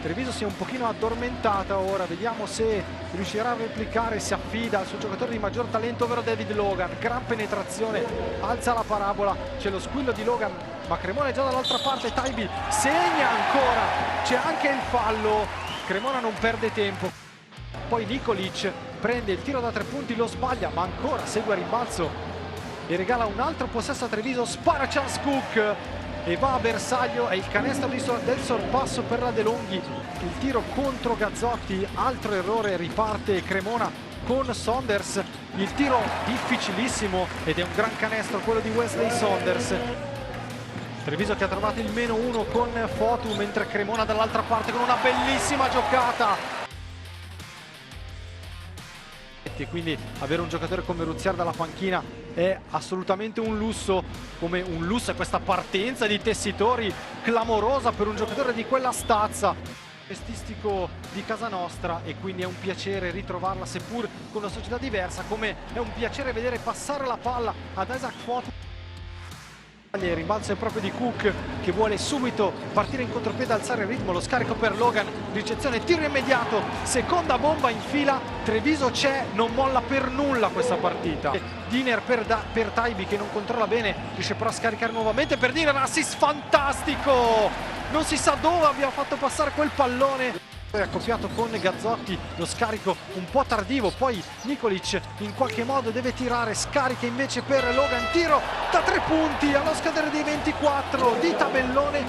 Treviso si è un pochino addormentata ora, vediamo se riuscirà a replicare, si affida al suo giocatore di maggior talento, ovvero David Logan. Gran penetrazione, alza la parabola, c'è lo squillo di Logan, ma Cremona è già dall'altra parte. Taibi segna ancora, c'è anche il fallo, Cremona non perde tempo. Poi Nikolic prende il tiro da 3 punti, lo sbaglia, ma ancora segue a rimbalzo e regala un altro possesso a Treviso. Spara Charles Cook e va a bersaglio, è il canestro del sorpasso per la De Longhi. Il tiro contro Gazzotti, altro errore, riparte Cremona con Saunders. Il tiro difficilissimo ed è un gran canestro quello di Wesley Saunders. Treviso che ha trovato il -1 con Fotu, mentre Cremona dall'altra parte con una bellissima giocata. Quindi avere un giocatore come Ruziar dalla panchina è assolutamente un lusso, come un lusso è questa partenza di Tessitori clamorosa per un giocatore di quella stazza. Cestistico di casa nostra, e quindi è un piacere ritrovarla, seppur con una società diversa, come è un piacere vedere passare la palla ad Isaac Fotu. Il rimbalzo è proprio di Cook, che vuole subito partire in contropiede, alzare il ritmo, lo scarico per Logan, ricezione, tiro immediato, seconda bomba in fila. Treviso c'è, non molla per nulla questa partita. Diner per Taibi, che non controlla bene, riesce però a scaricare nuovamente per Diner, assist fantastico, non si sa dove abbia fatto passare quel pallone. È accoppiato con Gazzotti, lo scarico un po' tardivo, poi Nikolic in qualche modo deve tirare, scarica invece per Logan, tiro da 3 punti allo scadere dei 24 di tabellone.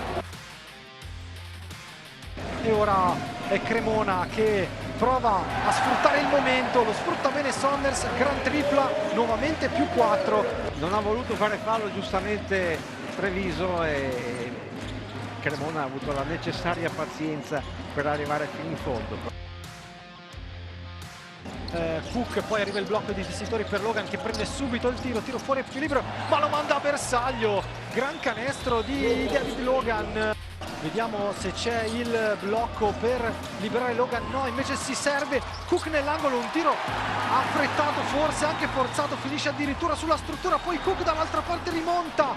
E ora è Cremona che prova a sfruttare il momento, lo sfrutta bene Saunders, gran tripla, nuovamente più 4. Non ha voluto fare fallo giustamente Treviso e Cremona ha avuto la necessaria pazienza per arrivare fino in fondo. Cook, poi arriva il blocco di Tessitori per Logan, che prende subito il tiro fuori più libero, ma lo manda a bersaglio. Gran canestro di David Logan. Vediamo se c'è il blocco per liberare Logan, no, invece si serve. Cook nell'angolo, un tiro affrettato, forse anche forzato, finisce addirittura sulla struttura, poi Cook dall'altra parte rimonta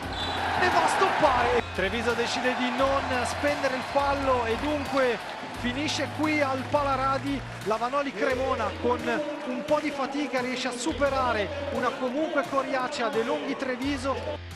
e va a stoppare. Treviso decide di non spendere il fallo e dunque finisce qui al Palaradi. La Vanoli Cremona con un po' di fatica riesce a superare una comunque coriacea De Longhi Treviso.